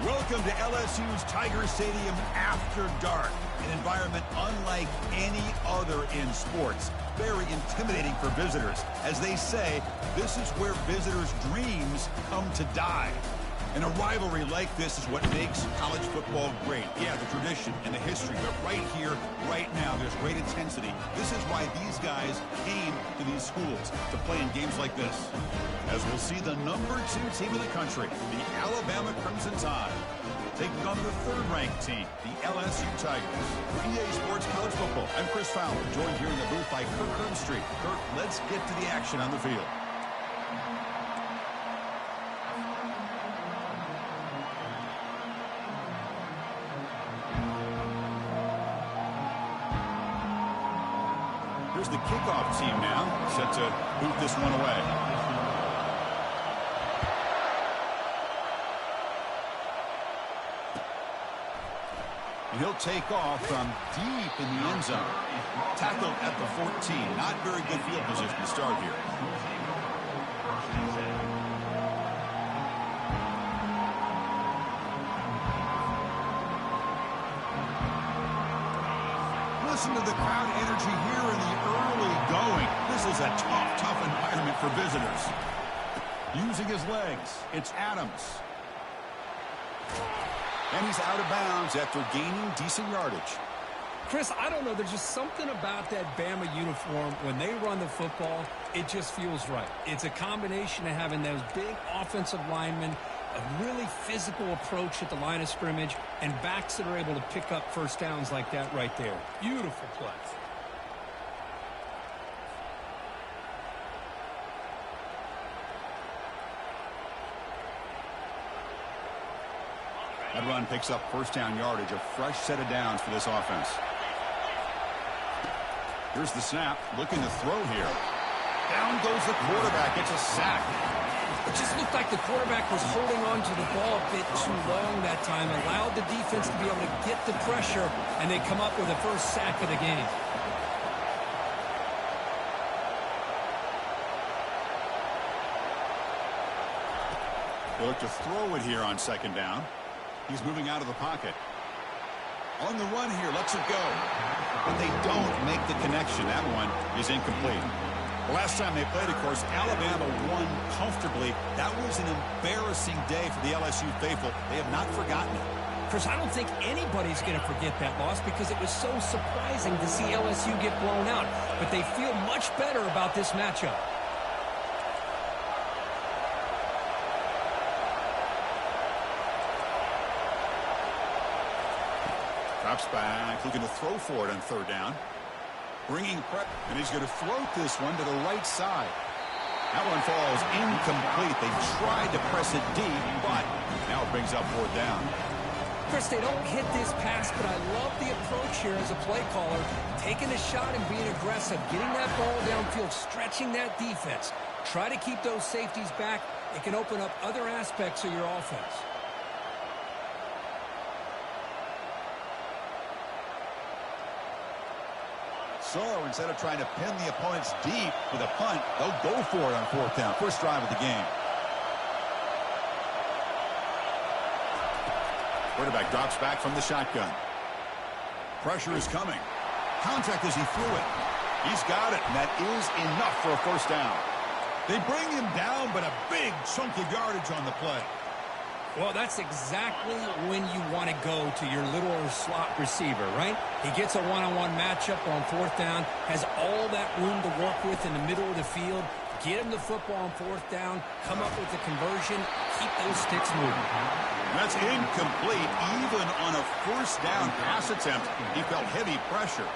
Welcome to LSU's Tiger Stadium after dark, an environment unlike any other in sports. Very intimidating for visitors. As they say, this is where visitors' dreams come to die. And a rivalry like this is what makes college football great. Yeah, the tradition and the history, but right here, right now, there's great intensity. This is why these guys came to these schools to play in games like this. As we'll see the number 2 team in the country, the Alabama Crimson Tide, taking on the third-ranked team, the LSU Tigers. For EA Sports College Football, I'm Chris Fowler, joined here in the booth by Kirk Herbstreit. Kirk, let's get to the action on the field. Here's the kickoff team now, set to boot this one away. And he'll take off from deep in the end zone. Tackled at the 14. Not very good field position to start here. Listen to the crowd energy here in the early going. This is a tough environment for visitors. Using his legs, it's Adams. And he's out of bounds after gaining decent yardage. Chris, I don't know. There's just something about that Bama uniform. When they run the football, it just feels right. It's a combination of having those big offensive linemen, a really physical approach at the line of scrimmage, and backs that are able to pick up first downs like that right there. Beautiful play. That run picks up first down yardage, a fresh set of downs for this offense. Here's the snap, looking to throw here. Down goes the quarterback, it's a sack. It just looked like the quarterback was holding on to the ball a bit too long that time, allowed the defense to be able to get the pressure, and they come up with the first sack of the game. They look to throw it here on second down. He's moving out of the pocket. On the run here, lets it go. But they don't make the connection. That one is incomplete. The last time they played, of course, Alabama won comfortably. That was an embarrassing day for the LSU faithful. They have not forgotten it. Chris, I don't think anybody's going to forget that loss because it was so surprising to see LSU get blown out. But they feel much better about this matchup. Drops back, looking to throw for it on third down. Bringing prep, and he's going to float this one to the right side. That one falls incomplete. They tried to press it deep, but now it brings up fourth down. Chris, they don't hit this pass, but I love the approach here as a play caller. Taking a shot and being aggressive, getting that ball downfield, stretching that defense. Try to keep those safeties back. It can open up other aspects of your offense. So instead of trying to pin the opponents deep with a punt, they'll go for it on fourth down. First drive of the game. Quarterback drops back from the shotgun. Pressure is coming. Contact as he threw it. He's got it, and that is enough for a first down. They bring him down, but a big chunk of yardage on the play. Well, that's exactly when you want to go to your little slot receiver, right? He gets a one-on-one matchup on fourth down, has all that room to work with in the middle of the field. Get him the football on fourth down, come up with the conversion, keep those sticks moving. That's incomplete. Even on a first down pass attempt, he felt heavy pressure.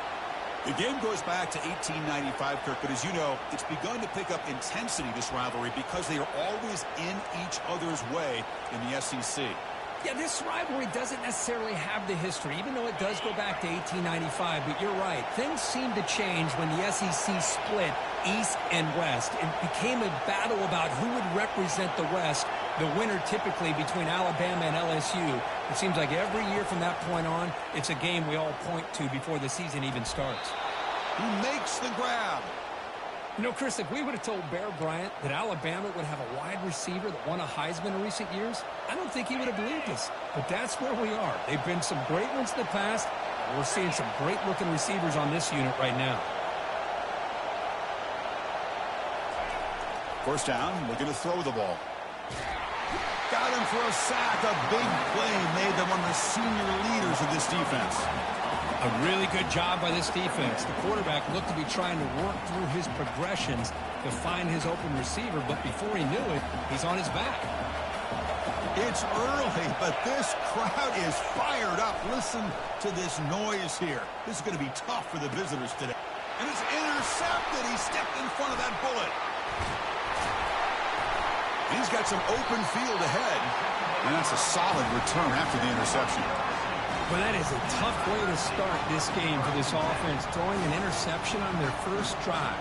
The game goes back to 1895, Kirk, but as you know, it's begun to pick up intensity, this rivalry, because they are always in each other's way in the SEC. Yeah, this rivalry doesn't necessarily have the history, even though it does go back to 1895, but you're right. Things seem to change when the SEC split East and West. It became a battle about who would represent the West, the winner typically between Alabama and LSU. It seems like every year from that point on, it's a game we all point to before the season even starts. Who makes the grab? You know, Chris, if we would have told Bear Bryant that Alabama would have a wide receiver that won a Heisman in recent years, I don't think he would have believed us. But that's where we are. They've been some great ones in the past. We're seeing some great-looking receivers on this unit right now. First down, looking to throw the ball. Got him for a sack. A big play made them one of the senior leaders of this defense. A really good job by this defense. The quarterback looked to be trying to work through his progressions to find his open receiver, but before he knew it, he's on his back. It's early, but this crowd is fired up. Listen to this noise here. This is going to be tough for the visitors today. And it's intercepted. He stepped in front of that bullet. And he's got some open field ahead. And that's a solid return after the interception. Well, that is a tough way to start this game for this offense, throwing an interception on their first drive.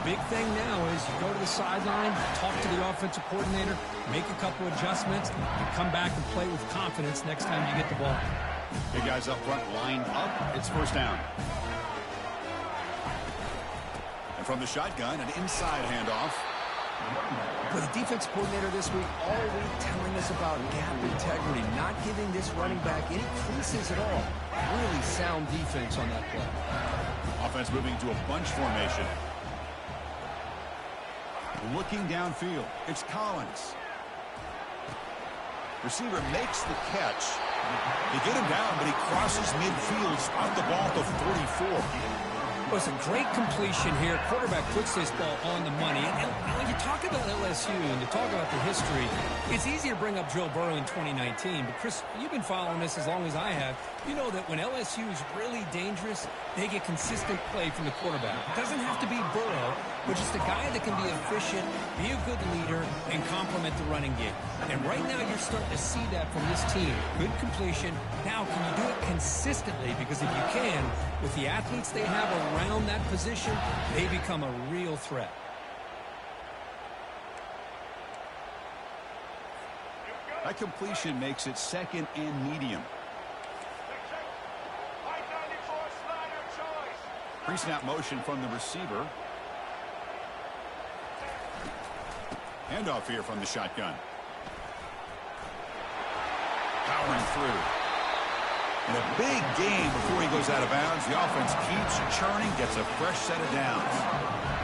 Big thing now is you go to the sideline, talk to the offensive coordinator, make a couple adjustments, and come back and play with confidence next time you get the ball. Big guys up front line up. It's first down. And from the shotgun, an inside handoff. But the defense coordinator this week all week telling us about gap integrity, not giving this running back any creases at all. Really sound defense on that play. Offense moving to a bunch formation. Looking downfield, it's Collins. Receiver makes the catch. They get him down, but he crosses midfield, spot the ball to 44. Well, it's a great completion here. Quarterback puts this ball on the money. And when you talk about LSU and you talk about the history, it's easy to bring up Joe Burrow in 2019. But, Chris, you've been following this as long as I have. You know that when LSU is really dangerous, they get consistent play from the quarterback. It doesn't have to be Burrow, but just a guy that can be efficient, be a good leader, and complement the running game. And right now you're starting to see that from this team. Good completion. Now, can you do it consistently? Because if you can, with the athletes they have around that position, they become a real threat. That completion makes it second and medium. Pre-snap motion from the receiver. Handoff here from the shotgun. Powering through. And a big gain before he goes out of bounds. The offense keeps churning, gets a fresh set of downs.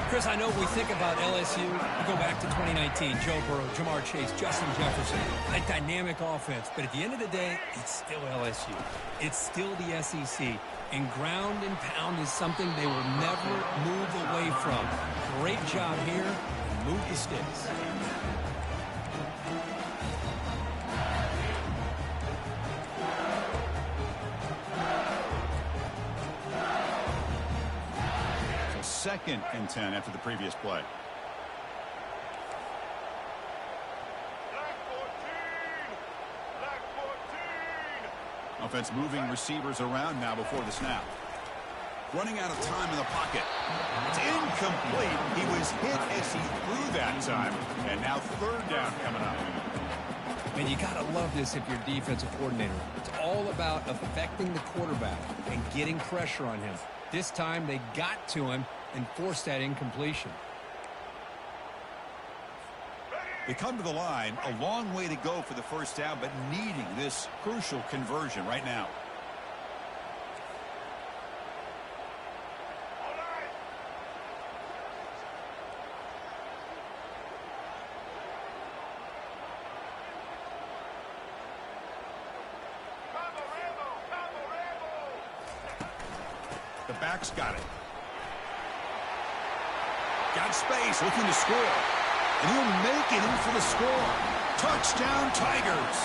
Chris, I know we think about LSU. We go back to 2019. Joe Burrow, Jamar Chase, Justin Jefferson. A dynamic offense. But at the end of the day, it's still LSU. It's still the SEC. And ground and pound is something they will never move away from. Great job here. And move the sticks. Second and 10 after the previous play. Offense moving receivers around now before the snap. Running out of time in the pocket. It's incomplete. He was hit as he threw that time. And now third down coming up. And you got to love this if you're a defensive coordinator. It's all about affecting the quarterback and getting pressure on him. This time they got to him and forced that incompletion. They come to the line, a long way to go for the first down, but needing this crucial conversion right now. The back's got it. Got space, looking to score. And he'll make it in for the score. Touchdown, Tigers.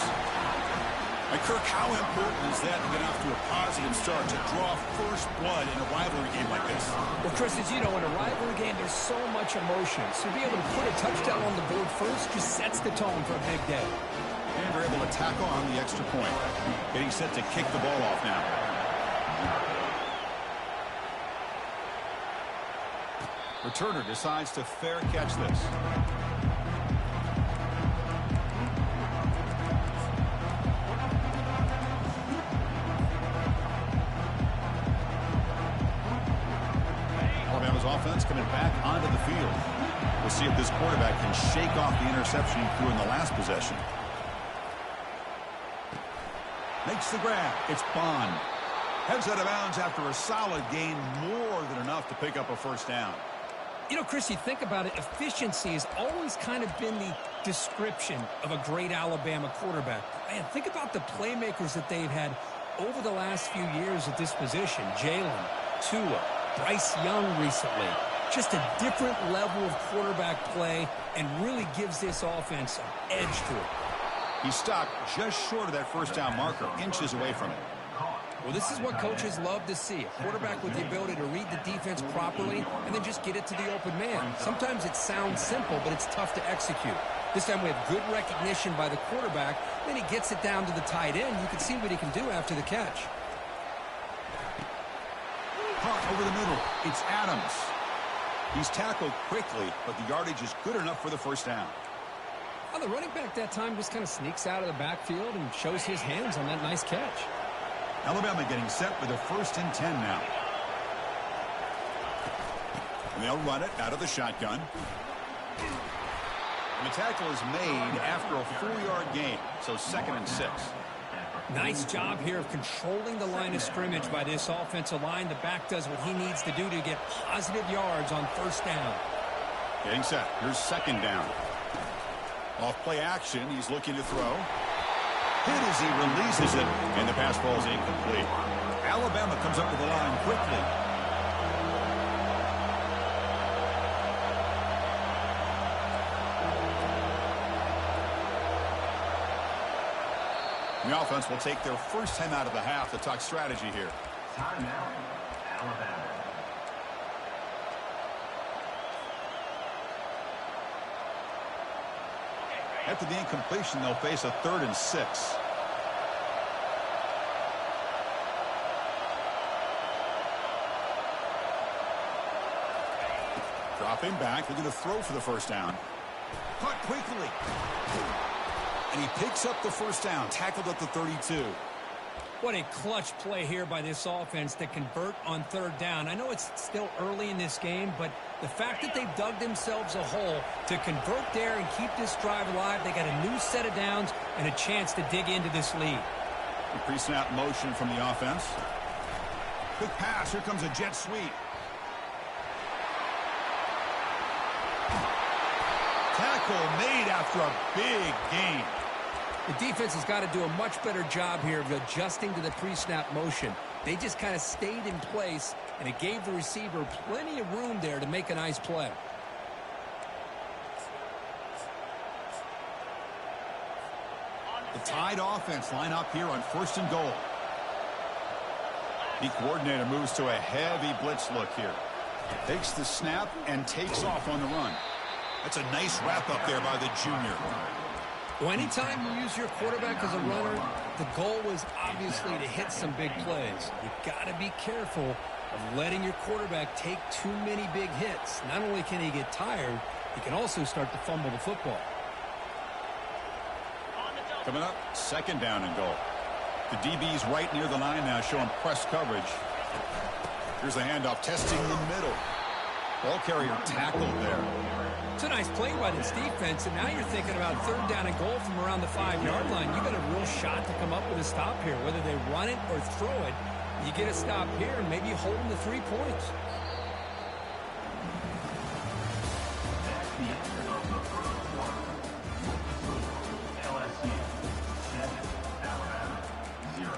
Hey, Kirk, how important is that to get off to a positive start, to draw first blood in a rivalry game like this? Well, Chris, as you know, in a rivalry game, there's so much emotion. So to be able to put a touchdown on the board first just sets the tone for a big day. And they're able to tackle on the extra point. Getting set to kick the ball off now. Returner decides to fair catch this. Alabama's offense coming back onto the field. We'll see if this quarterback can shake off the interception he threw in the last possession. Makes the grab. It's Bond. Heads out of bounds after a solid gain, more than enough to pick up a first down. You know, Chris, you think about it, efficiency has always kind of been the description of a great Alabama quarterback. Man, think about the playmakers that they've had over the last few years at this position. Jalen, Tua, Bryce Young recently. Just a different level of quarterback play and really gives this offense an edge to it. He stopped just short of that first down marker, inches away from it. Well, this is what coaches love to see. A quarterback with the ability to read the defense properly and then just get it to the open man. Sometimes it sounds simple, but it's tough to execute. This time we have good recognition by the quarterback. Then he gets it down to the tight end. You can see what he can do after the catch. Caught over the middle. It's Adams. He's tackled quickly, but the yardage is good enough for the first down. Well, the running back that time just kind of sneaks out of the backfield and shows his hands on that nice catch. Alabama getting set with a 1st and 10 now. And they'll run it out of the shotgun. And the tackle is made after a 4-yard gain, so 2nd and 6. Nice job here of controlling the line of scrimmage by this offensive line. The back does what he needs to do to get positive yards on first down. Getting set. Here's 2nd down. Off play action, he's looking to throw. Hit as he releases it, and the pass ball is incomplete. Alabama comes up with the line quickly. The offense will take their first time out of the half to talk strategy here. Timeout, Alabama. After the incompletion, they'll face a 3rd and 6. Dropping back, looking to throw for the first down. Caught quickly. And he picks up the first down, tackled at the 32. What a clutch play here by this offense to convert on 3rd down. I know it's still early in this game, but the fact that they've dug themselves a hole to convert there and keep this drive alive, they got a new set of downs and a chance to dig into this lead. The pre-snap motion from the offense. Quick pass. Here comes a jet sweep. Tackle made after a big gain. The defense has got to do a much better job here of adjusting to the pre-snap motion. They just kind of stayed in place, and it gave the receiver plenty of room there to make a nice play. The Tide offense line up here on 1st and goal. The coordinator moves to a heavy blitz look here. Takes the snap and takes off on the run. That's a nice wrap up there by the junior. Well, anytime you use your quarterback as a runner, the goal was obviously to hit some big plays. You've got to be careful of letting your quarterback take too many big hits. Not only can he get tired, he can also start to fumble the football. Coming up, 2nd down and goal. The DB's right near the line now, showing press coverage. Here's the handoff, testing the middle. Ball carrier tackled there. It's a nice play by this defense, and now you're thinking about 3rd down and goal from around the 5-yard line. You got a real shot to come up with a stop here. Whether they run it or throw it, you get a stop here and maybe hold them to 3 points. LSU 7, Alabama 0.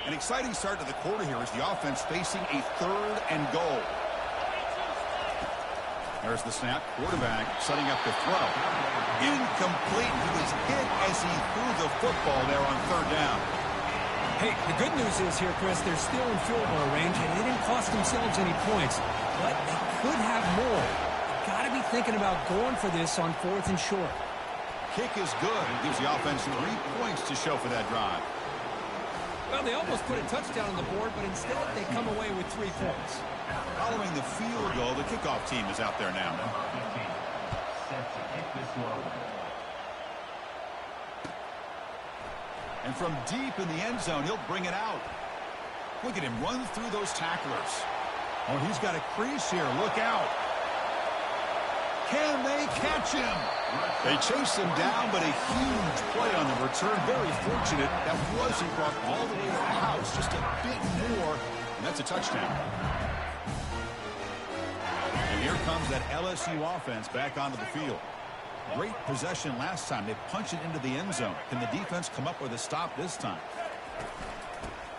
An exciting start to the quarter here as the offense facing a 3rd and goal. There's the snap. Quarterback setting up the throw. Incomplete. He was hit as he threw the football there on 3rd down. Hey, the good news is here, Chris, they're still in field goal range, and they didn't cost themselves any points. But they could have more. You've got to be thinking about going for this on 4th and short. Kick is good. It gives the offense 3 points to show for that drive. Well, they almost put a touchdown on the board, but instead they come away with 3 points. Following the field goal, the kickoff team is out there now. Number 15, set to kick this one away. And from deep in the end zone, he'll bring it out. Look at him run through those tacklers. Oh, he's got a crease here. Look out. Can they catch him? They chase him down, but a huge play on the return. Very fortunate that wasn't brought all the way to the house. Just a bit more, and that's a touchdown. And here comes that LSU offense back onto the field. Great possession last time. They punch it into the end zone. Can the defense come up with a stop this time?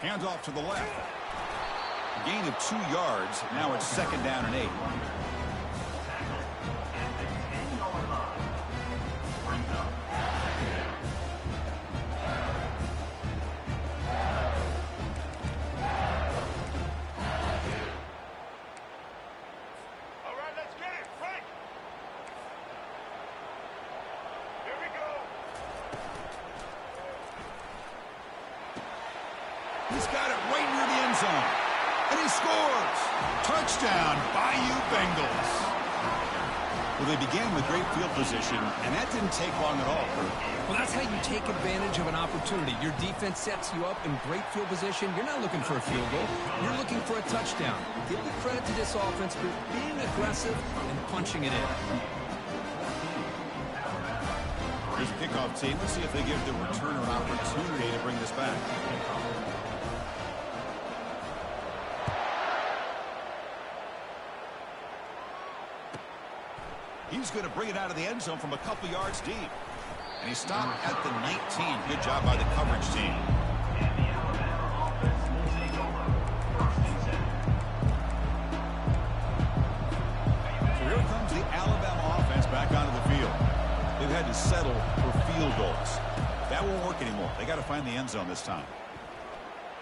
Hands off to the left. Gain of 2 yards. Now it's 2nd down and 8. He's got it right near the end zone. And he scores. Touchdown, Bayou Bengals. Well, they began with great field position, and that didn't take long at all. Well, that's how you take advantage of an opportunity. Your defense sets you up in great field position. You're not looking for a field goal. You're looking for a touchdown. Give the credit to this offense for being aggressive and punching it in. Here's a kickoff team. Let's see if they give the returner an opportunity to bring this back. He's going to bring it out of the end zone from a couple yards deep. And he stopped at the 19. Good job by the coverage team. And the Alabama offense will take over. 1st and 10. So here comes the Alabama offense back onto the field. They've had to settle for field goals. That won't work anymore. They got to find the end zone this time.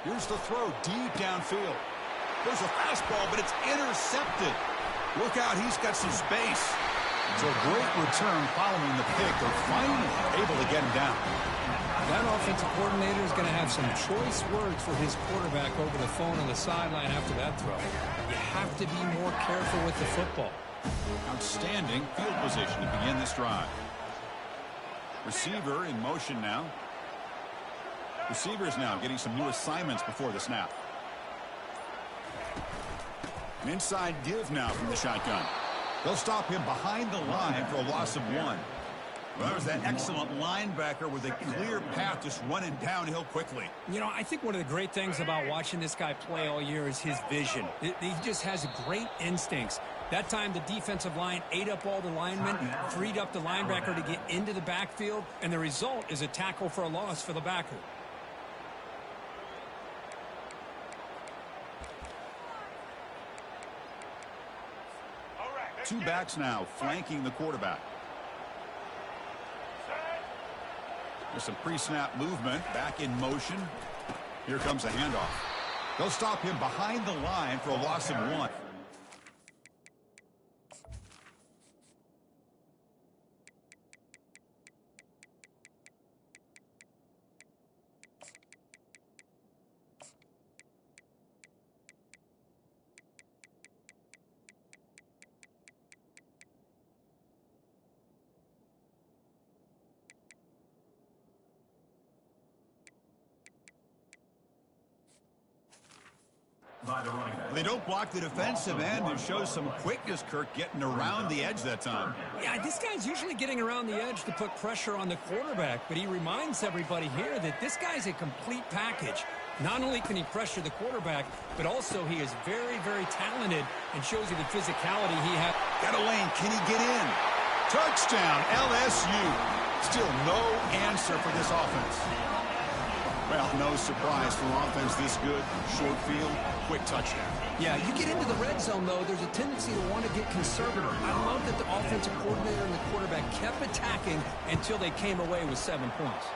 Here's the throw deep downfield. There's a fastball, but it's intercepted. Look out, he's got some space. So a great return following the pick. They're finally able to get him down. That offensive coordinator is going to have some choice words for his quarterback over the phone on the sideline after that throw. You have to be more careful with the football. Outstanding field position to begin this drive. Receiver in motion now. Receivers now getting some new assignments before the snap. An inside give now from the shotgun. They'll stop him behind the line for a loss of 1. Well, that was that excellent linebacker with a clear path just running downhill quickly. You know, I think one of the great things about watching this guy play all year is his vision. He just has great instincts. That time the defensive line ate up all the linemen, freed up the linebacker to get into the backfield, and the result is a tackle for a loss for the backer. Two backs now flanking the quarterback. There's some pre-snap movement, back in motion. Here comes a handoff. They'll stop him behind the line for a loss of 1. By the running back. They don't block the defensive end and show some quickness, Kirk, getting around the edge that time. Yeah, this guy's usually getting around the edge to put pressure on the quarterback, but he reminds everybody here that this guy's a complete package. Not only can he pressure the quarterback, but also he is very, very talented and shows you the physicality he has. Got a lane. Can he get in? Touchdown, LSU. Still no answer for this offense. Well, no surprise for an offense this good. Short field, quick touchdown. Yeah, you get into the red zone, though, there's a tendency to want to get conservative. I love that the offensive coordinator and the quarterback kept attacking until they came away with 7 points.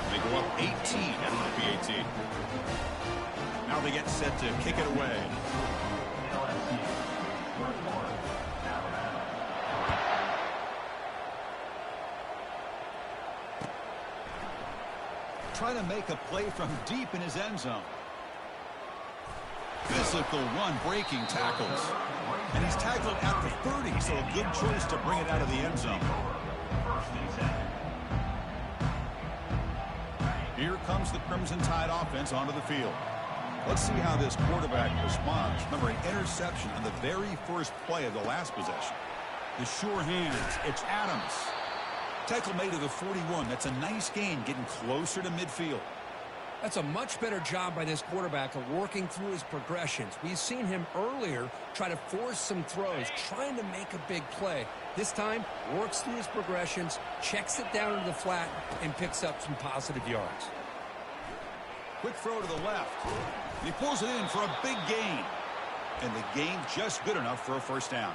They go up 18 after the PAT. Now they get set to kick it away. LSU. First one, Alabama. try to make a play from deep in his end zone. Physical run, breaking tackles. And he's tackled at the 30, so a good choice to bring it out of the end zone. Here comes the Crimson Tide offense onto the field. Let's see how this quarterback responds. Remember, an interception on the very first play of the last possession. The sure hands, it's Adams. Tackle made to the 41. That's a nice gain, getting closer to midfield. That's a much better job by this quarterback of working through his progressions. We've seen him earlier try to force some throws, trying to make a big play. This time, works through his progressions, checks it down into the flat, and picks up some positive yards. Quick throw to the left. He pulls it in for a big gain. And the gain just good enough for a first down.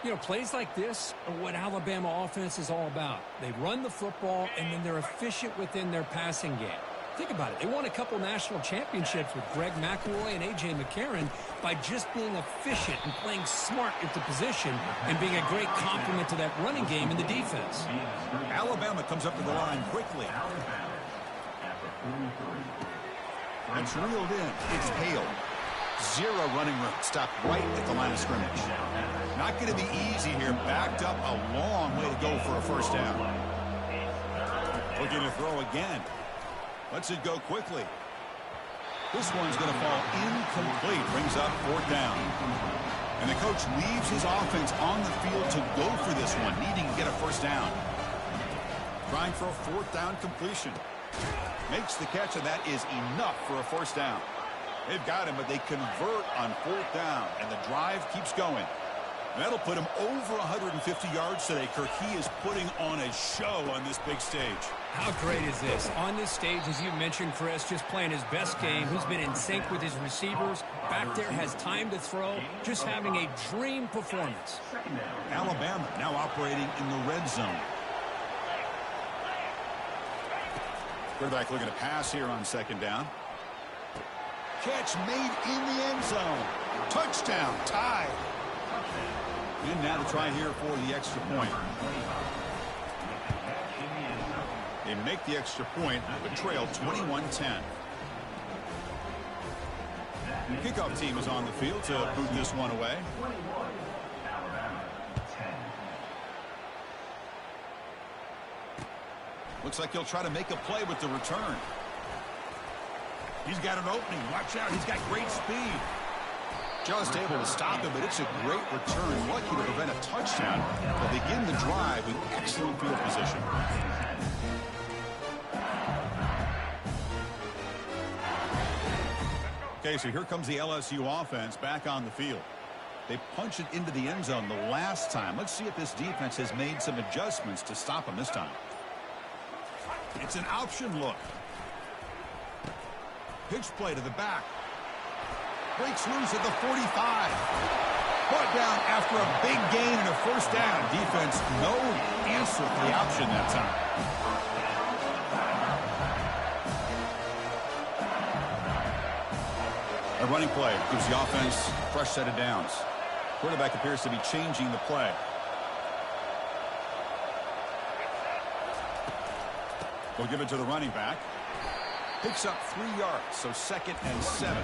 You know, plays like this are what Alabama offense is all about. They run the football, and then they're efficient within their passing game. Think about it. They won a couple national championships with Greg McElroy and A.J. McCarron by just being efficient and playing smart at the position and being a great complement to that running game in the defense. Alabama comes up to the line quickly. It's reeled in. It's Hale. Zero running room. Stopped right at the line of scrimmage. Not going to be easy here. Backed up a long way to go for a first down. Looking to throw again. Lets it go quickly. This one's going to fall incomplete. Brings up fourth down. And the coach leaves his offense on the field to go for this one, needing to get a first down. Trying for a fourth down completion. Makes the catch, and that is enough for a first down. They've got him, but they convert on fourth down, and the drive keeps going. That'll put him over 150 yards today. Kirk, he is putting on a show on this big stage. How great is this? On this stage, as you mentioned, Chris, just playing his best game. He's been in sync with his receivers. Back there, has time to throw. Just having a dream performance. Alabama now operating in the red zone. Quarterback looking to pass here on second down. Catch made in the end zone. Touchdown, tied. And now to try here for the extra point. They make the extra point, but trail 21-10. Kickoff team is on the field to boot this one away. Looks like he'll try to make a play with the return. He's got an opening. Watch out. He's got great speed. Just able to stop him, but it's a great return. Lucky to prevent a touchdown. They'll begin the drive with excellent field position. Okay, so here comes the LSU offense back on the field. They punched it into the end zone the last time. Let's see if this defense has made some adjustments to stop him this time. It's an option look. Pitch play to the back. Breaks loose at the 45. Brought down after a big gain and a first down. Defense, no answer for the option that time. A running play gives the offense a fresh set of downs. Quarterback appears to be changing the play. They'll give it to the running back. Picks up 3 yards, so 2nd and 7.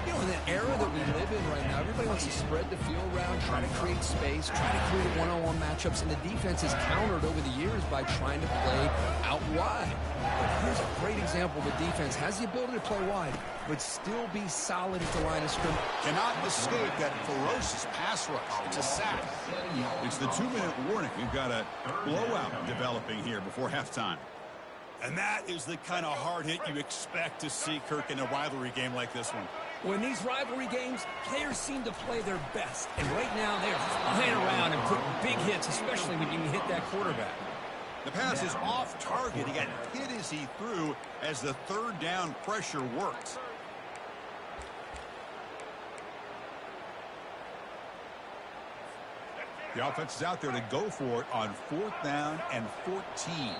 You know, in the era that we live in right now, everybody wants to spread the field around, try to create space, try to create one-on-one matchups, and the defense has countered over the years by trying to play out wide. But here's a great example. The defense has the ability to play wide, but still be solid at the line of scrimmage. Cannot escape that ferocious pass rush. It's a sack. It's the 2-minute warning. We've got a blowout developing here before halftime. And that is the kind of hard hit you expect to see, Kirk, in a rivalry game like this one. When these rivalry games, players seem to play their best. And right now, they're flying around and putting big hits, especially when you hit that quarterback. The pass is off target. He got hit as he threw as the third down pressure worked. The offense is out there to go for it on 4th down and 14.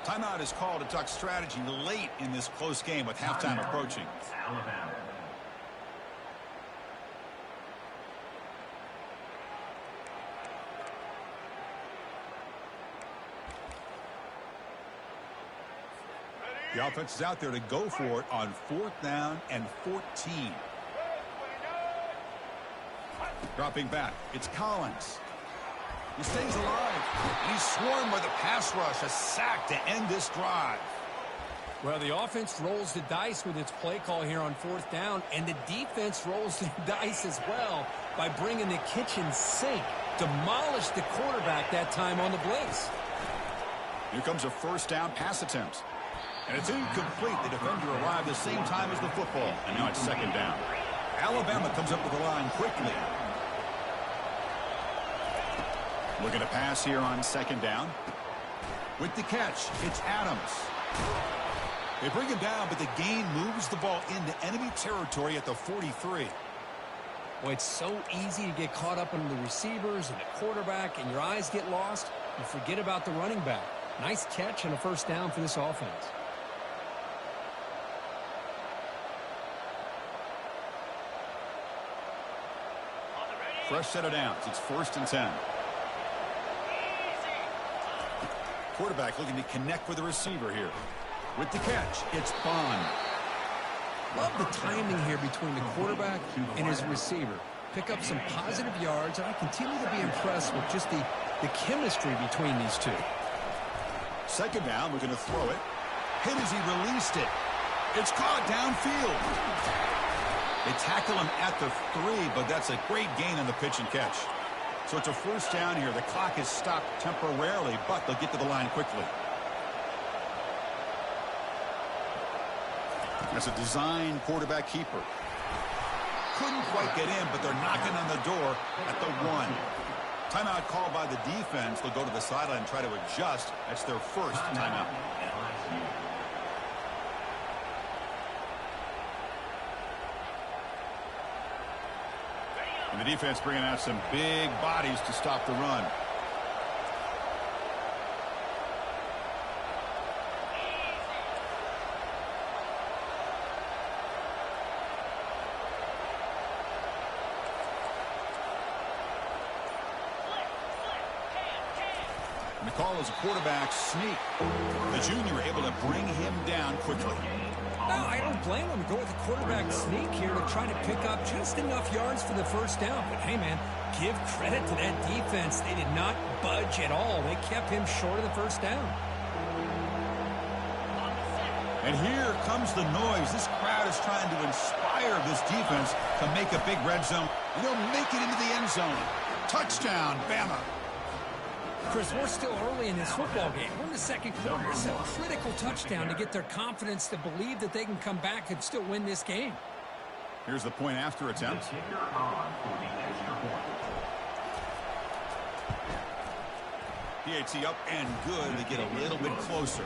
Timeout is called to talk strategy late in this close game with halftime approaching. Alabama. The offense is out there to go for it on 4th down and 14. Dropping back, it's Collins. He stays alive. He's swarmed by the pass rush, a sack to end this drive. Well, the offense rolls the dice with its play call here on 4th down, and the defense rolls the dice as well by bringing the kitchen sink. Demolished the quarterback that time on the blitz. Here comes a 1st down pass attempt. And it's incomplete. The defender arrived the same time as the football. And now it's 2nd down. Alabama comes up with the line quickly. Looking to pass here on 2nd down. With the catch, it's Adams. They bring him down, but the gain moves the ball into enemy territory at the 43. Well, it's so easy to get caught up in the receivers and the quarterback, and your eyes get lost. You forget about the running back. Nice catch and a 1st down for this offense. Fresh set of downs. It's 1st and 10. Quarterback looking to connect with the receiver here. With the catch, it's Bond. Love the timing here between the quarterback and his receiver. Pick up some positive yards, and I continue to be impressed with just the chemistry between these two. 2nd down, we're going to throw it. Hit as he released it. It's caught downfield. They tackle him at the 3, but that's a great gain on the pitch and catch. So it's a 1st down here. The clock is stopped temporarily, but they'll get to the line quickly. That's a design quarterback keeper. Couldn't quite get in, but they're knocking on the door at the 1. Timeout called by the defense. They'll go to the sideline and try to adjust. That's their 1st timeout. And the defense bringing out some big bodies to stop the run. And the call is a quarterback sneak. The junior able to bring him down quickly. No, I don't blame him to go with the quarterback sneak here to try to pick up just enough yards for the 1st down. But, hey, man, give credit to that defense. They did not budge at all. They kept him short of the 1st down. And here comes the noise. This crowd is trying to inspire this defense to make a big red zone. And they'll make it into the end zone. Touchdown, Bama. Chris, we're still early in this football game. We're in the 2nd quarter. It's a critical touchdown to get their confidence to believe that they can come back and still win this game. Here's the point after attempt. PAT up and good. They get a little bit closer.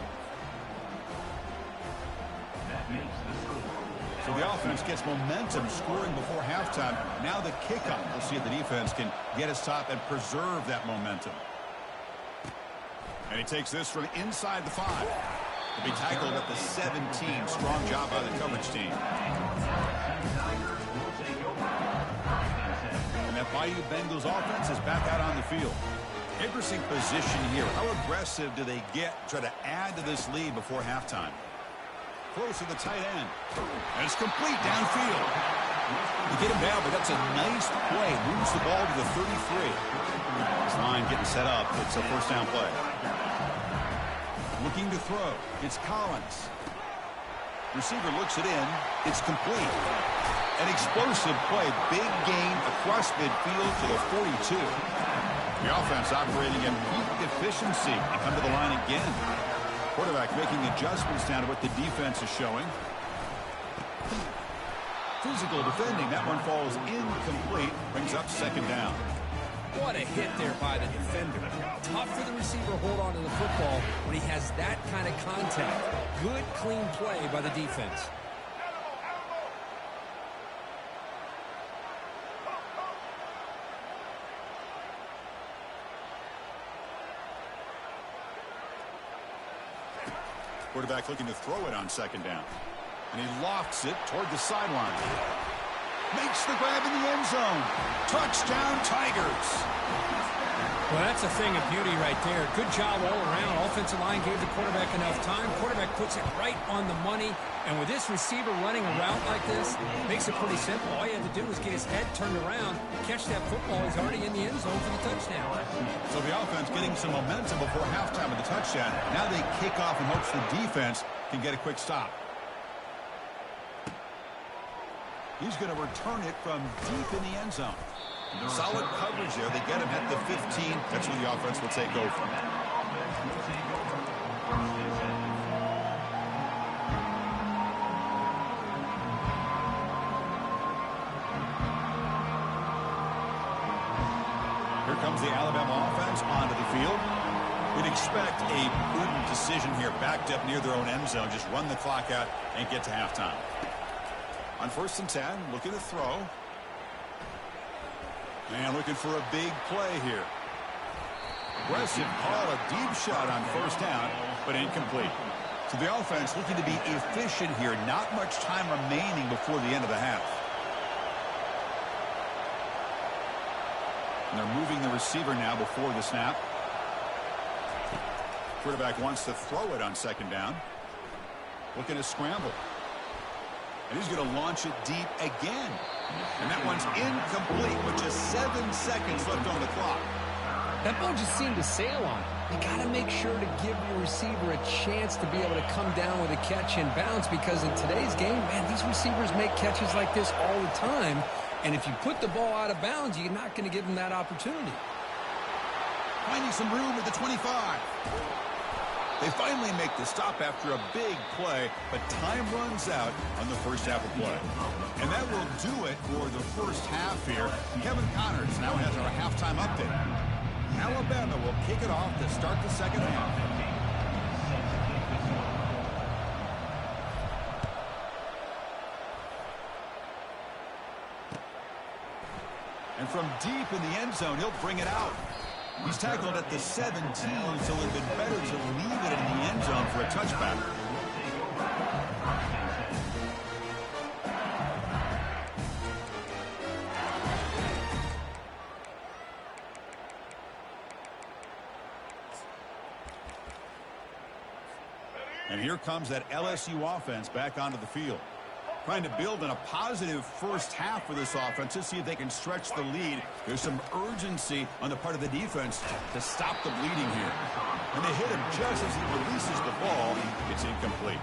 So the offense gets momentum scoring before halftime. Now the kickoff. We'll see if the defense can get a stop and preserve that momentum. And he takes this from inside the 5. He'll be tackled at the 17. Strong job by the coverage team. And that Bayou Bengals offense is back out on the field. Interesting position here. How aggressive do they get to try to add to this lead before halftime? Close to the tight end. And it's complete downfield. You get him down, but that's a nice play. Moves the ball to the 33. This line getting set up. It's a 1st down play. Looking to throw. It's Collins. Receiver looks it in. It's complete. An explosive play. Big gain across midfield to the 42. The offense operating at peak efficiency. They come to the line again. Quarterback making adjustments down to what the defense is showing. Physical defending. That one falls incomplete. Brings up 2nd down. What a hit there by the defender. Tough for the receiver to hold on to the football when he has that kind of contact. Good, clean play by the defense. Quarterback looking to throw it on 2nd down. And he lofts it toward the sideline. Makes the grab in the end zone. Touchdown, Tigers. Well, that's a thing of beauty right there. Good job all around. Offensive line gave the quarterback enough time. Quarterback puts it right on the money. And with this receiver running a route like this, it makes it pretty simple. All you had to do was get his head turned around, catch that football. He's already in the end zone for the touchdown. So the offense getting some momentum before halftime with the touchdown. Now they kick off in hopes the defense can get a quick stop. He's going to return it from deep in the end zone. Solid coverage there. They get him at the 15. That's where the offense will take over. Here comes the Alabama offense onto the field. We'd expect a prudent decision here, backed up near their own end zone. Just run the clock out and get to halftime. On 1st and 10, looking to throw. And looking for a big play here. Aggressive call, a deep shot on 1st down, but incomplete. So the offense looking to be efficient here. Not much time remaining before the end of the half. And they're moving the receiver now before the snap. Quarterback wants to throw it on 2nd down. Looking to scramble. And he's going to launch it deep again. And that one's incomplete with just 7 seconds left on the clock. That ball just seemed to sail on. You got to make sure to give your receiver a chance to be able to come down with a catch and bounce, because in today's game, man, these receivers make catches like this all the time. And if you put the ball out of bounds, you're not going to give them that opportunity. Finding some room at the 25. They finally make the stop after a big play, but time runs out on the first half of play. And that will do it for the first half here. Kevin Connors now has our halftime update. Alabama will kick it off to start the second half. And from deep in the end zone, he'll bring it out. He's tackled at the 17, so it would have been better to leave it in the end zone for a touchback. And here comes that LSU offense back onto the field. Trying to build on a positive first half for this offense to see if they can stretch the lead. There's some urgency on the part of the defense to stop the bleeding here. And they hit him just as he releases the ball. It's incomplete.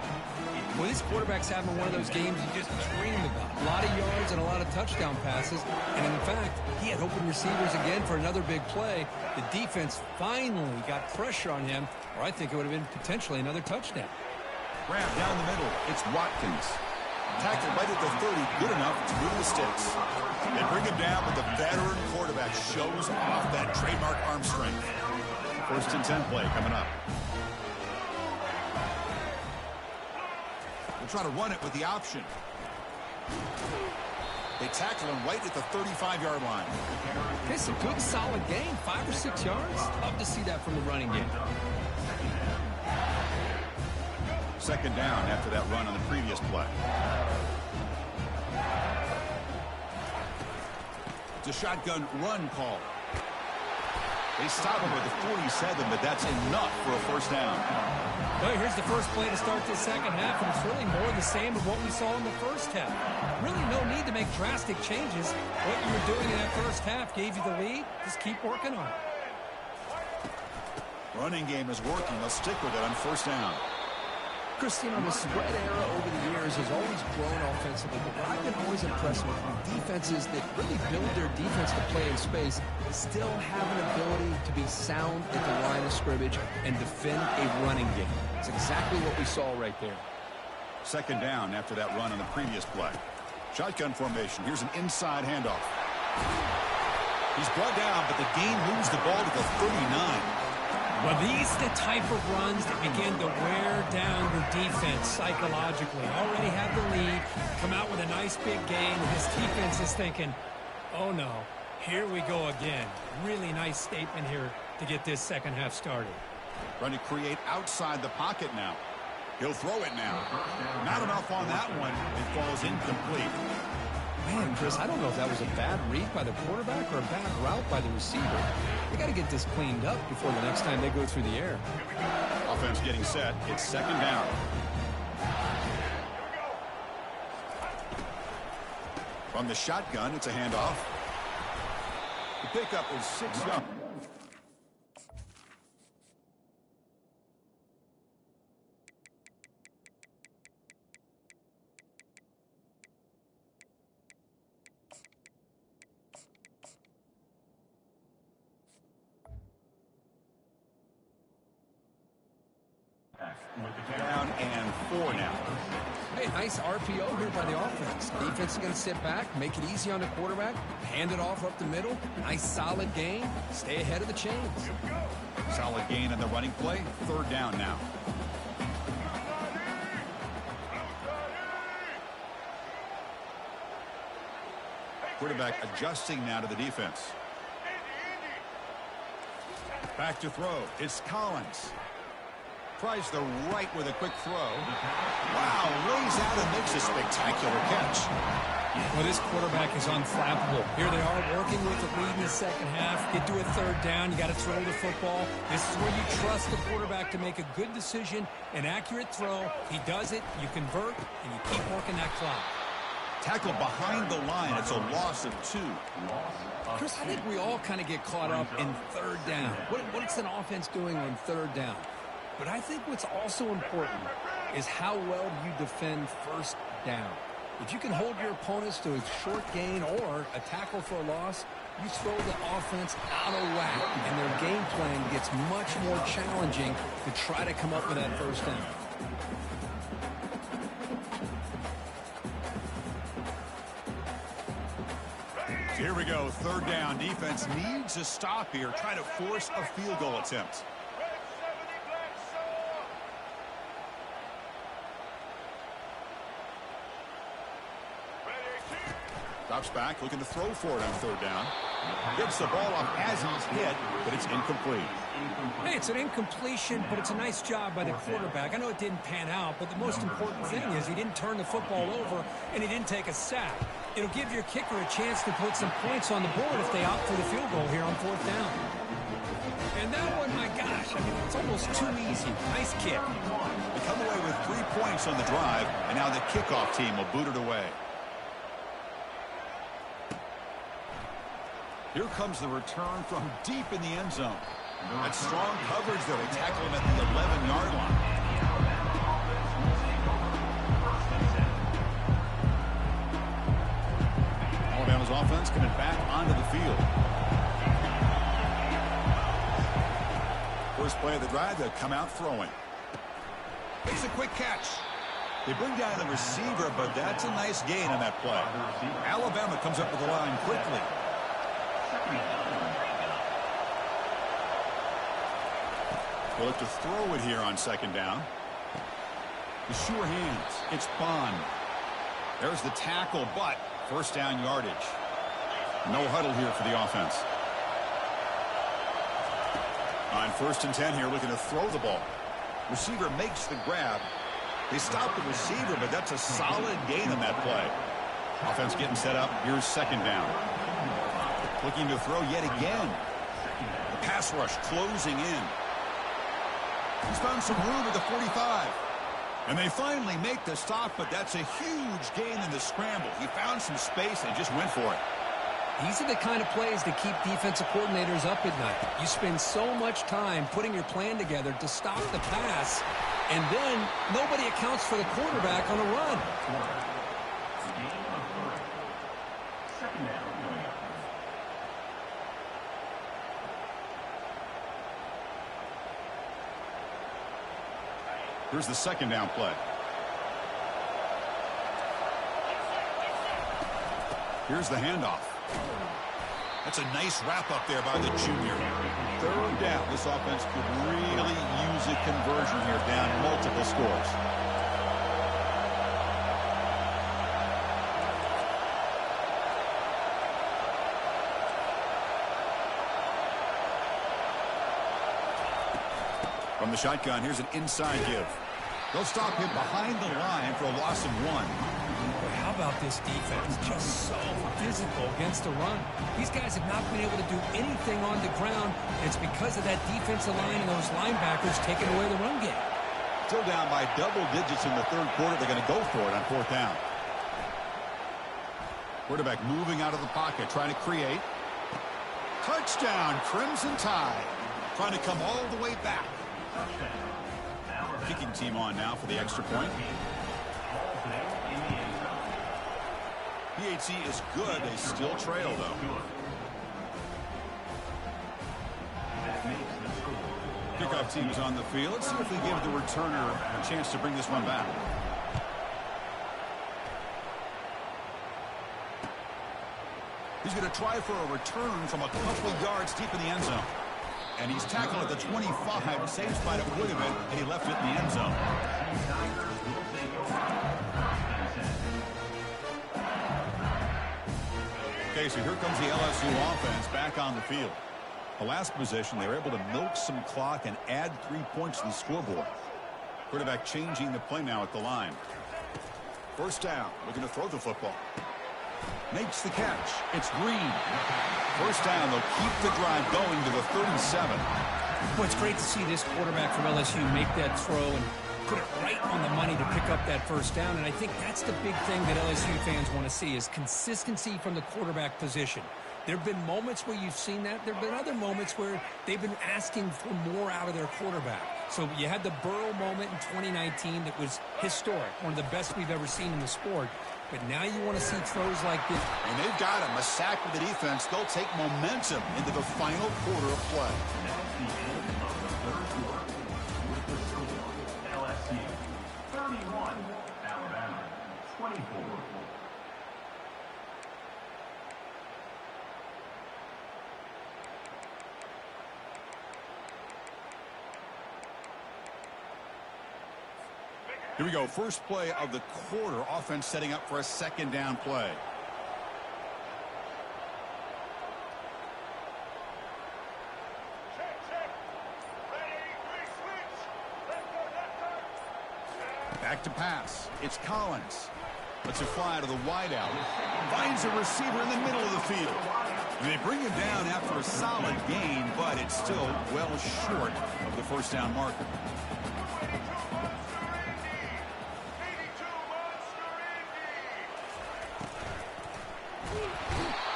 Well, this quarterback's having one of those games you just dream about. A lot of yards and a lot of touchdown passes. And in fact, he had open receivers again for another big play. The defense finally got pressure on him, or I think it would have been potentially another touchdown. Grab down the middle. It's Watkins. Tackled right at the 30, good enough to move the sticks. They bring him down, but the veteran quarterback shows off that trademark arm strength. 1st and 10 play coming up. They'll try to run it with the option. They tackle him right at the 35-yard line. It's a good, solid gain, 5 or 6 yards. Love to see that from the running game. 2nd down after that run on the previous play. It's a shotgun run call. They stop him with the 47, but that's enough for a 1st down. Well, here's the first play to start this second half, and it's really more the same of what we saw in the first half. Really no need to make drastic changes. What you were doing in that first half gave you the lead. Just keep working on it. Running game is working. Let's stick with it on 1st down. Christine, the spread era over the years has always grown offensively, but what I've been always impressed with defenses that really build their defense to play in space still have an ability to be sound at the line of scrimmage and defend a running game. It's exactly what we saw right there. 2nd down after that run on the previous play. Shotgun formation. Here's an inside handoff. He's brought down, but the gain moves the ball to the 39. Well, these are the type of runs that begin to wear down the defense psychologically. Already have the lead, come out with a nice big gain, and this defense is thinking, oh no, here we go again. Really nice statement here to get this second half started. Trying to create outside the pocket now. He'll throw it now. Not enough on that one. It falls incomplete. Man, Chris, I don't know if that was a bad read by the quarterback or a bad route by the receiver. They got to get this cleaned up before the next time they go through the air. Offense getting set. It's second down. From the shotgun, it's a handoff. The pickup is 6 yards. Down and 4 now. Hey, nice RPO here by the offense. Defense is going to sit back, make it easy on the quarterback, hand it off up the middle. Nice solid gain. Stay ahead of the chains. Solid gain on the running play. Third down now. Quarterback adjusting now to the defense. Back to throw. It's Collins. Tries the right with a quick throw. Wow, lays out and makes a spectacular catch. Well, this quarterback is unflappable. Here they are working with the lead in the second half. Get to a third down. You got to throw the football. This is where you trust the quarterback to make a good decision, an accurate throw. He does it, you convert, and you keep working that clock. Tackle behind the line. It's a loss of 2. Chris, I think we all kind of get caught up in third down. What's an offense doing on third down? But I think what's also important is how well you defend first down. If you can hold your opponents to a short gain or a tackle for a loss, you throw the offense out of whack, and their game plan gets much more challenging to try to come up with that first down. Here we go, third down. Defense needs a stop here. Try to force a field goal attempt. Drops back, looking to throw for it on third down. Gets the ball off as he's hit, but it's incomplete. Hey, it's an incompletion, but it's a nice job by the quarterback. I know it didn't pan out, but the most important thing is he didn't turn the football over, and he didn't take a sack. It'll give your kicker a chance to put some points on the board if they opt for the field goal here on fourth down. And that one, my gosh, I mean, it's almost too easy. Nice kick. They come away with 3 points on the drive, and now the kickoff team will boot it away. Here comes the return from deep in the end zone. That's strong coverage there. They tackle him at the 11-yard line. Alabama's offense coming back onto the field. First play of the drive, they'll come out throwing. It's a quick catch. They bring down the receiver, but that's a nice gain on that play. Alabama comes up with the line quickly. We'll look to throw it here on second down. The sure hands. It's Bond. There's the tackle, but first down yardage. No huddle here for the offense. On 1st and 10 here, looking to throw the ball. Receiver makes the grab. They stop the receiver, but that's a solid gain on that play. Offense getting set up. Here's second down. Looking to throw yet again. The pass rush closing in. He's found some room at the 45. And they finally make the stop, but that's a huge gain in the scramble. He found some space and just went for it. These are the kind of plays that keep defensive coordinators up at night. You spend so much time putting your plan together to stop the pass, and then nobody accounts for the quarterback on a run. Here's the second down play. Here's the handoff. That's a nice wrap up there by the junior. Third down. This offense could really use a conversion here, down multiple scores. From the shotgun, here's an inside give. They'll stop him behind the line for a loss of 1. Boy, how about this defense? Just so physical against the run. These guys have not been able to do anything on the ground, and it's because of that defensive line and those linebackers taking away the run game. Still down by double digits in the third quarter. They're going to go for it on fourth down. Quarterback moving out of the pocket, trying to create. Touchdown, Crimson Tide. Trying to come all the way back. Kicking team on now for the extra point. PAT is good. They still trail, though. Kickoff team is on the field. Let's see if we give the returner a chance to bring this one back. He's going to try for a return from a couple yards deep in the end zone. And he's tackled at the 25, same spot it would have been, and he left it in the end zone. Okay, so here comes the LSU offense back on the field. The last possession, they were able to milk some clock and add 3 points to the scoreboard. Quarterback changing the play now at the line. First down, looking to throw the football. Makes the catch. It's Green. First down, they'll keep the drive going to the 37. Well, it's great to see this quarterback from LSU make that throw and put it right on the money to pick up that first down. And I think that's the big thing that LSU fans want to see is consistency from the quarterback position. There have been moments where you've seen that. There have been other moments where they've been asking for more out of their quarterback. So you had the Burrow moment in 2019 that was historic, one of the best we've ever seen in the sport. But now you want to see throws like this. And they've got him. A sack with the defense. They'll take momentum into the final quarter of play. LSU 31, Alabama 24. Here we go. First play of the quarter. Offense setting up for a second down play. Back to pass. It's Collins. Lets it fly to the wideout. Finds a receiver in the middle of the field. And they bring him down after a solid gain, but it's still well short of the first down marker.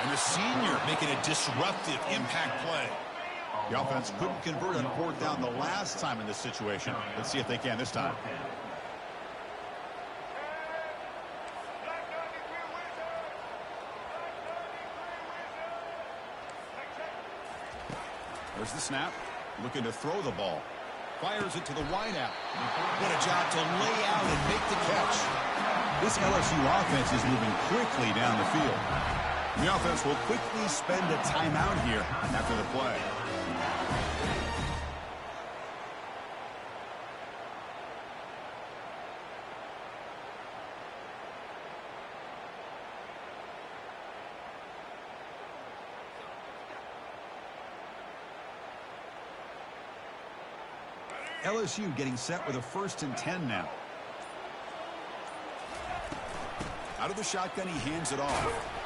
And the senior making a disruptive impact play. The offense couldn't convert on fourth down the last time in this situation. Let's see if they can this time. There's the snap. Looking to throw the ball. Fires it to the wideout. What a job to lay out and make the catch. This LSU offense is moving quickly down the field. The offense will quickly spend a timeout here after the play. LSU getting set with a 1st and 10 now. Out of the shotgun, he hands it off.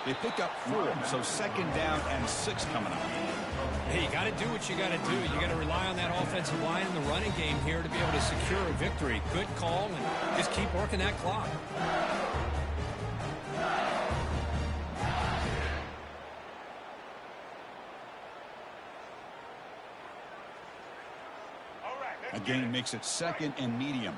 They pick up 4, so second down and 6 coming up. Hey, you got to do what you got to do. You got to rely on that offensive line in the running game here to be able to secure a victory. Good call, and just keep working that clock. Again, makes it 2nd and medium.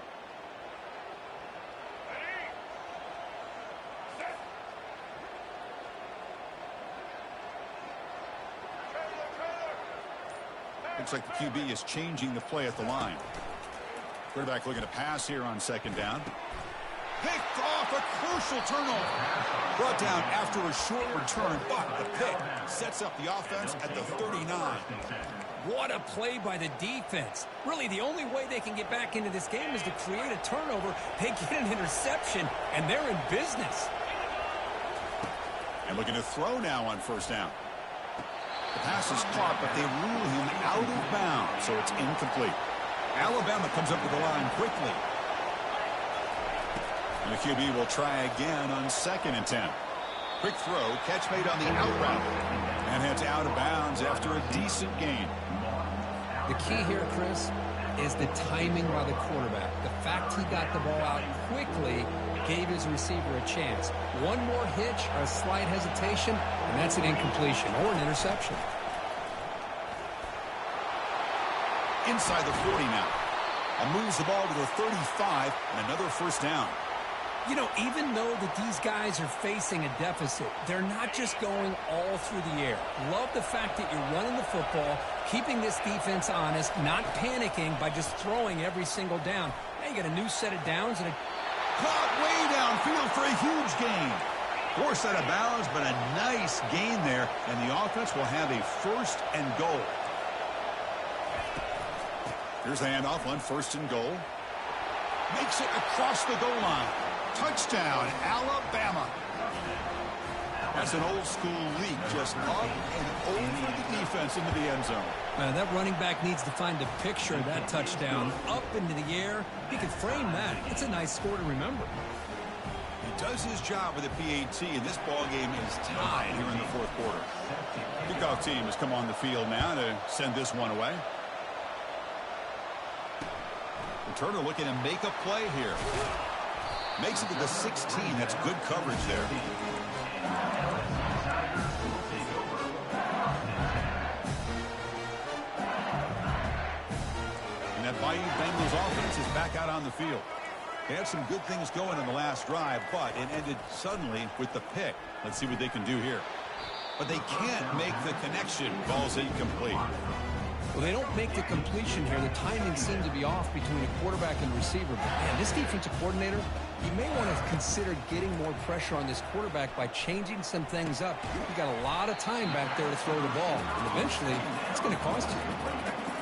Looks like the QB is changing the play at the line. Quarterback looking to pass here on 2nd down. Picked off, a crucial turnover. Brought down after a short return, but the pick sets up the offense at the 39. What a play by the defense. Really, the only way they can get back into this game is to create a turnover. They get an interception, and they're in business. And looking to throw now on 1st down. The pass is caught, but they rule him out of bounds, so it's incomplete. Alabama comes up to the line quickly. And the QB will try again on 2nd and 10. Quick throw, catch made on the out route. And heads out of bounds after a decent gain. The key here, Chris, is the timing by the quarterback. The fact he got the ball out quickly gave his receiver a chance. One more hitch or a slight hesitation, and that's an incompletion or an interception. Inside the 40 now. And moves the ball to the 35 and another first down. You know, even though that these guys are facing a deficit, they're not just going all through the air. Love the fact that you're running the football, keeping this defense honest, not panicking by just throwing every single down. Now you got a new set of downs and a Caught way downfield for a huge gain. Forced out of bounds, but a nice gain there. And the offense will have a 1st and goal. Here's the handoff on 1st and goal. Makes it across the goal line. Touchdown, Alabama. That's an old school leak, just up and over the defense into the end zone. that running back needs to find a picture of that touchdown. Up into the air. He could frame that. It's a nice score to remember. He does his job with a PAT, and this ball game is tied here in the 4th quarter. Kickoff team has come on the field now to send this one away. Returner looking to make a play here. Makes it to the 16. That's good coverage there. And that Bayou Bengals offense is back out on the field. They had some good things going in the last drive, but it ended suddenly with the pick. Let's see what they can do here. But they can't make the connection. Ball's incomplete. Well, they don't make the completion here. The timing seemed to be off between a quarterback and receiver. But, man, this defensive coordinator, he may want to consider getting more pressure on this quarterback by changing some things up. You've got a lot of time back there to throw the ball. And eventually, it's going to cost you.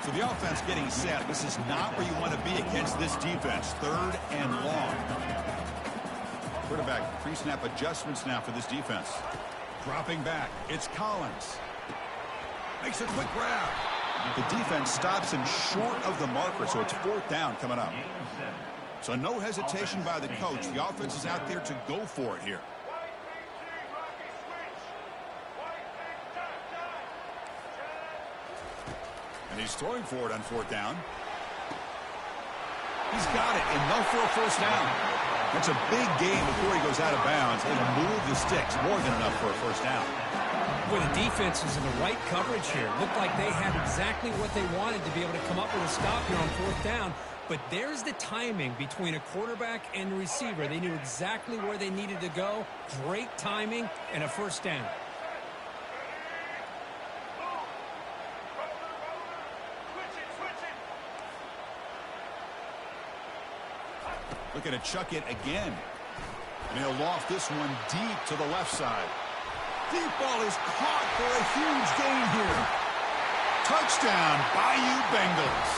So the offense getting set. This is not where you want to be against this defense. 3rd and long. Quarterback pre-snap adjustments now for this defense. Dropping back. It's Collins. Makes a quick grab. The defense stops him short of the marker, so it's 4th down coming up. So no hesitation by the coach. The offense is out there to go for it here. And he's throwing for it on 4th down. He's got it, enough for a first down. That's a big gain before he goes out of bounds. It'll move the sticks, more than enough for a first down. Boy, the defense was in the right coverage here. Looked like they had exactly what they wanted to be able to come up with a stop here on 4th down. But there's the timing between a quarterback and the receiver. They knew exactly where they needed to go. Great timing and a first down. Looking to chuck it again. And he'll loft this one deep to the left side. Deep ball is caught for a huge gain here. Touchdown, Bayou Bengals.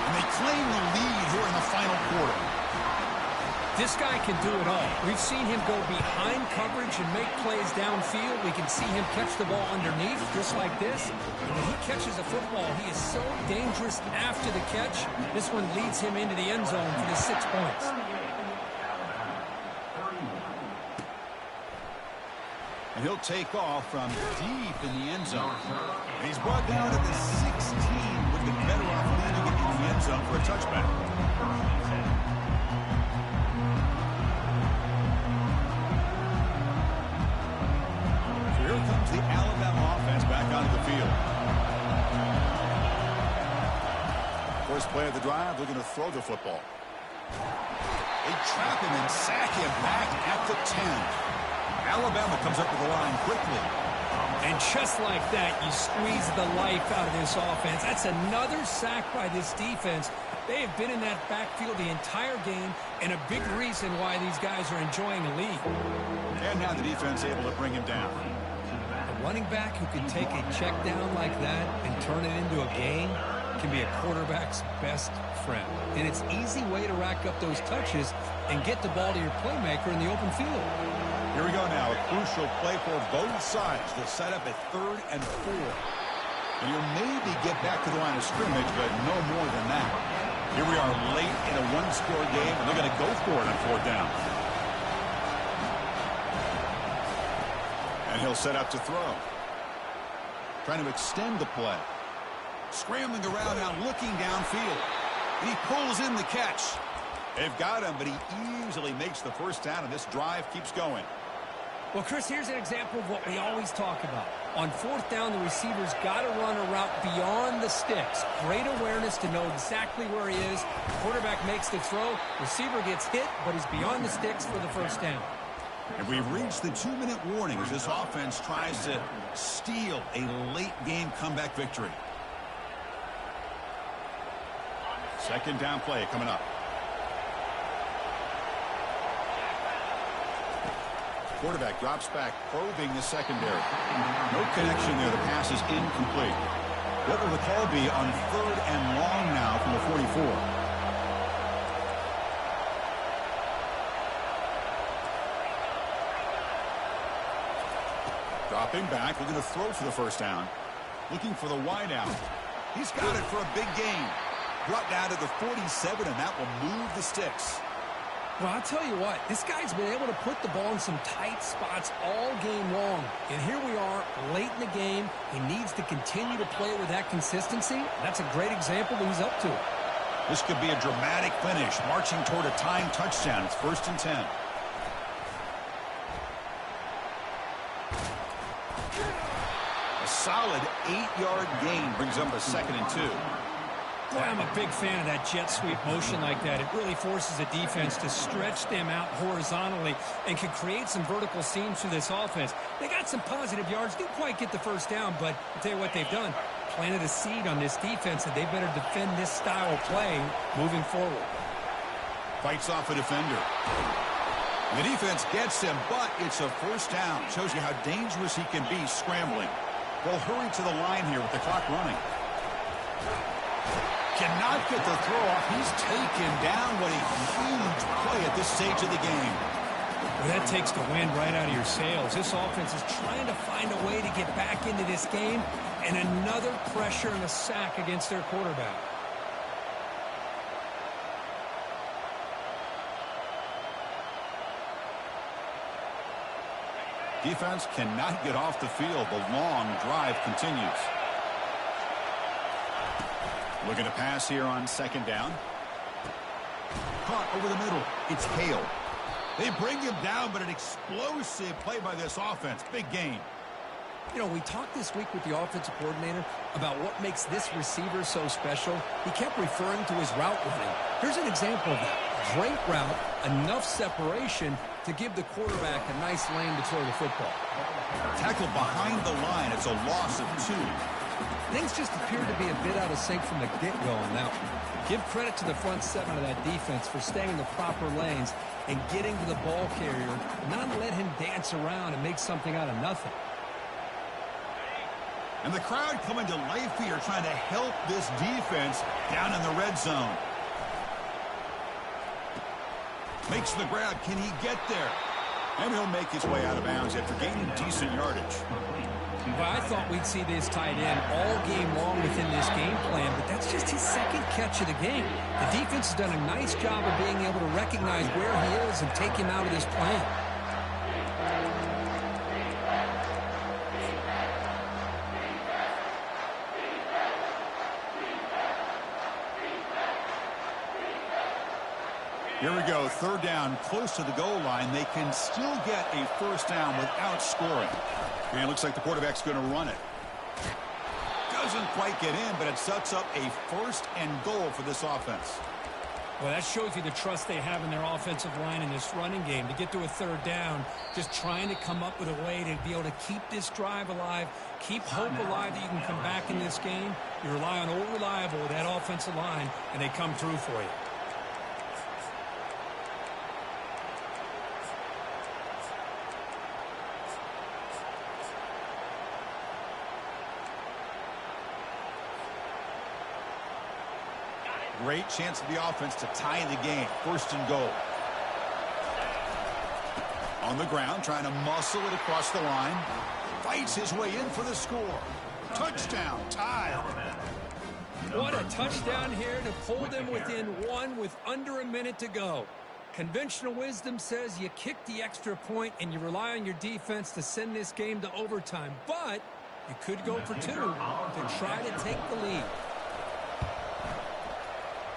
And they claim the lead here in the final quarter. This guy can do it all. We've seen him go behind coverage and make plays downfield. We can see him catch the ball underneath, just like this. And when he catches a football, he is so dangerous after the catch. This one leads him into the end zone for the 6 points. And he'll take off from deep in the end zone. And he's brought down to the 16. Would have been better off leading it in the end zone for a touchback. So here comes the Alabama offense back onto the field. First play of the drive, looking to throw the football. They trap him and sack him back at the 10. Alabama comes up with the line quickly. And just like that, you squeeze the life out of this offense. That's another sack by this defense. They have been in that backfield the entire game, and a big reason why these guys are enjoying the lead. And now the defense able to bring him down. A running back who can take a check down like that and turn it into a gain can be a quarterback's best friend. And it's an easy way to rack up those touches and get the ball to your playmaker in the open field. Here we go now. A crucial play for both sides. They'll set up at 3rd and 4. And you'll maybe get back to the line of scrimmage, but no more than that. Here we are late in a one-score game, and they're going to go for it on 4th down. he'll set up to throw. Trying to extend the play. Scrambling around now, looking downfield. He pulls in the catch. They've got him, but he easily makes the first down, and this drive keeps going. Well, Chris, here's an example of what we always talk about. On fourth down, the receiver's got to run a route beyond the sticks. Great awareness to know exactly where he is. Quarterback makes the throw. Receiver gets hit, but he's beyond the sticks for the first down. And we've reached the 2-minute warning as this offense tries to steal a late-game comeback victory. Second down play coming up. Quarterback drops back, probing the secondary. No connection there. The pass is incomplete. What will the call be on 3rd and long now from the 44? Dropping back, looking to throw for the first down. Looking for the wide out. He's got it for a big gain. Brought down to the 47, and that will move the sticks. Well, I'll tell you what, this guy's been able to put the ball in some tight spots all game long. And here we are, late in the game. He needs to continue to play with that consistency. That's a great example that he's up to it. This could be a dramatic finish, marching toward a tying touchdown. It's 1st and 10. A solid 8-yard gain brings them to 2nd and 2. Boy, I'm a big fan of that jet sweep motion like that. It really forces a defense to stretch them out horizontally and can create some vertical seams for this offense. They got some positive yards, didn't quite get the first down, but I'll tell you what they've done. Planted a seed on this defense that they better defend this style of play moving forward. Fights off a defender. The defense gets him, but it's a first down. Shows you how dangerous he can be scrambling. They'll hurry to the line here with the clock running. Cannot get the throw off. He's taken down. What a huge play at this stage of the game. Well, that takes the wind right out of your sails. This offense is trying to find a way to get back into this game, and another pressure and a sack against their quarterback. Defense cannot get off the field. The long drive continues. Looking to pass here on 2nd down. Caught over the middle. It's Hale. They bring him down, but an explosive play by this offense. Big gain. You know, we talked this week with the offensive coordinator about what makes this receiver so special. He kept referring to his route running. Here's an example of that. Great route, enough separation to give the quarterback a nice lane to throw the football. Tackle behind the line. It's a loss of 2. Things just appeared to be a bit out of sync from the get-go on that one. Give credit to the front 7 of that defense for staying in the proper lanes and getting to the ball carrier, not let him dance around and make something out of nothing. And the crowd coming to life here, trying to help this defense down in the red zone. Makes the grab. Can he get there? And he'll make his way out of bounds after gaining decent yardage. Well, I thought we'd see this tight end all game long within this game plan, but that's just his 2nd catch of the game. The defense has done a nice job of being able to recognize where he is and take him out of this plan. Here we go, 3rd down, close to the goal line. They can still get a first down without scoring. And it looks like the quarterback's going to run it. Doesn't quite get in, but it sets up a 1st and goal for this offense. Well, that shows you the trust they have in their offensive line in this running game. To get to a 3rd down, just trying to come up with a way to be able to keep this drive alive, keep hope alive that you can come back in this game. You rely on old reliable with that offensive line, and they come through for you. Great chance for the offense to tie the game. 1st and goal. On the ground, trying to muscle it across the line. Fights his way in for the score. Touchdown, tie. What a touchdown here to pull them within 1 with under a minute to go. Conventional wisdom says you kick the extra point and you rely on your defense to send this game to overtime. But you could go for 2 to try to take the lead.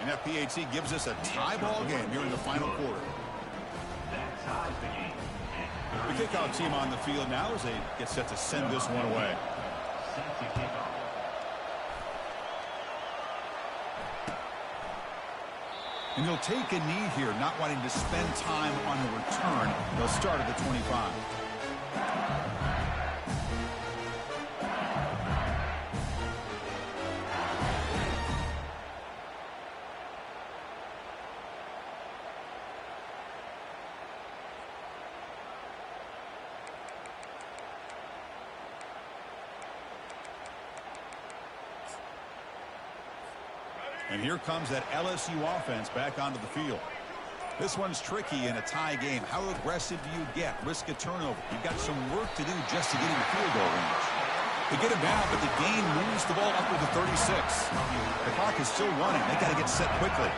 And FPHC gives us a tie ball game here in the final quarter. That ties the game. The kickoff team on the field now as they get set to send this one away. Set to kick off. And he'll take a knee here, not wanting to spend time on the return. They'll start at the 25. And here comes that LSU offense back onto the field. This one's tricky in a tie game. How aggressive do you get? Risk a turnover. You've got some work to do just to get in the field goal range. They get him down, but the game moves the ball up to the 36. The clock is still running. They got to get set quickly.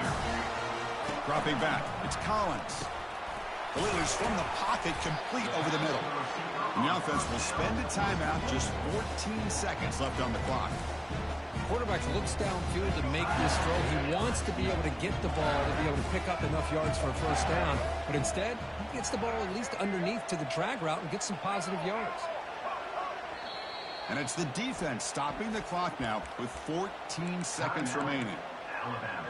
Dropping back, it's Collins. Delivers from the pocket, complete over the middle. And the offense will spend a timeout, just 14 seconds left on the clock. Quarterback looks downfield to make this throw. He wants to be able to get the ball to be able to pick up enough yards for a first down. But instead, he gets the ball at least underneath to the drag route and gets some positive yards. And it's the defense stopping the clock now with 14 seconds remaining. Alabama.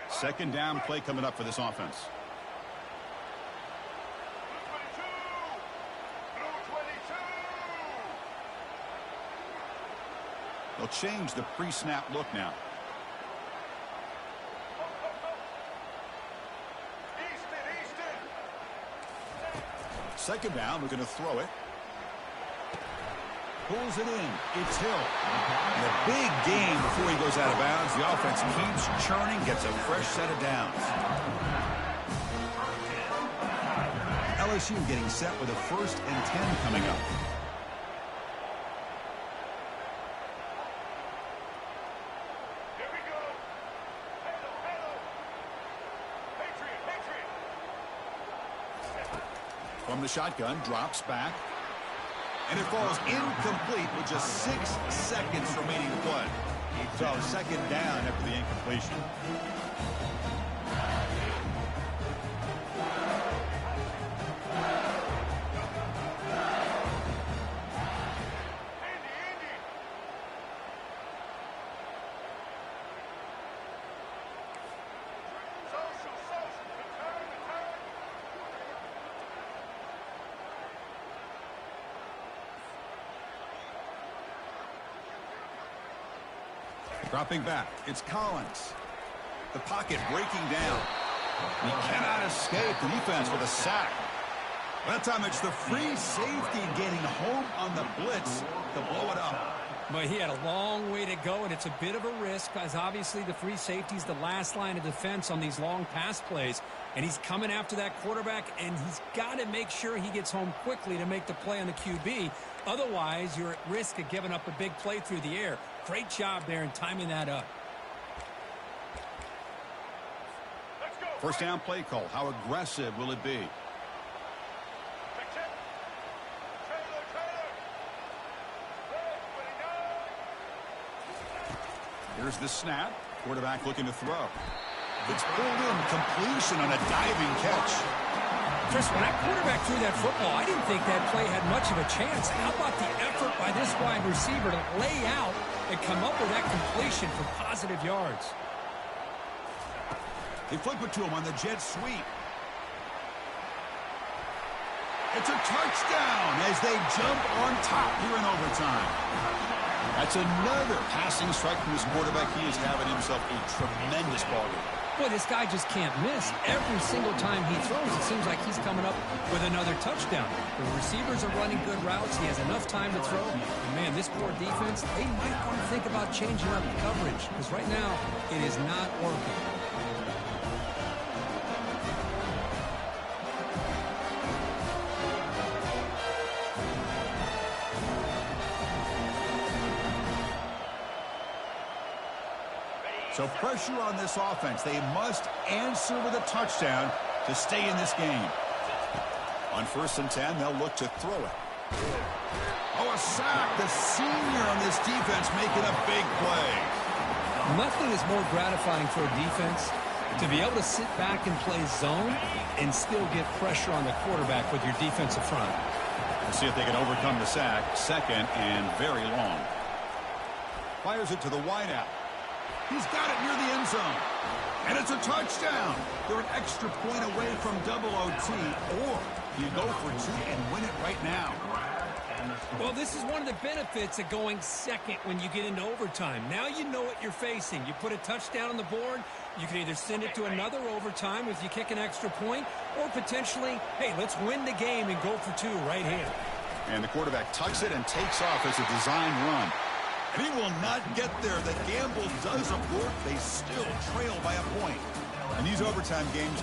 Second down play coming up for this offense. They'll change the pre-snap look now. Second down, we're going to throw it. Pulls it in. It's Hill. And a big gain before he goes out of bounds. The offense keeps churning, gets a fresh set of downs. LSU getting set with a 1st and 10 coming up. Here we go. Patriot. From the shotgun, drops back. And it falls incomplete with just 6 seconds remaining to play. So second down after the incompletion. Dropping back, it's Collins. The pocket breaking down. He cannot escape the defense with a sack. That time it's the free safety getting home on the blitz to blow it up. But he had a long way to go, and it's a bit of a risk, as obviously the free safety is the last line of defense on these long pass plays. And he's coming after that quarterback, and he's got to make sure he gets home quickly to make the play on the QB. Otherwise, you're at risk of giving up a big play through the air. Great job there in timing that up. First down play call. How aggressive will it be? Here's the snap. Quarterback looking to throw. It's pulled in. Completion on a diving catch. Chris, when that quarterback threw that football, I didn't think that play had much of a chance. How about the effort by this wide receiver to lay out and come up with that completion for positive yards? They flip it to him on the jet sweep. It's a touchdown as they jump on top here in overtime. That's another passing strike from this quarterback. He is having himself a tremendous ball game. Boy, this guy just can't miss. Every single time he throws, it seems like he's coming up with another touchdown. The receivers are running good routes. He has enough time to throw. And, man, this poor defense, they might want to think about changing up the coverage because right now it is not working. So pressure on this offense. They must answer with a touchdown to stay in this game. On 1st and 10, they'll look to throw it. Oh, a sack. The senior on this defense making a big play. Nothing is more gratifying for a defense to be able to sit back and play zone and still get pressure on the quarterback with your defensive front. We'll see if they can overcome the sack. 2nd and very long. Fires it to the wideout. He's got it near the end zone. And it's a touchdown. They're an extra point away from double OT, or you go for 2 and win it right now. Well, this is one of the benefits of going second when you get into overtime. Now you know what you're facing. You put a touchdown on the board, you can either send it to another overtime if you kick an extra point, or potentially, hey, let's win the game and go for 2 right here. And the quarterback tucks it and takes off as a design run. And he will not get there. The gamble doesn't work. They still trail by a point. In these overtime games,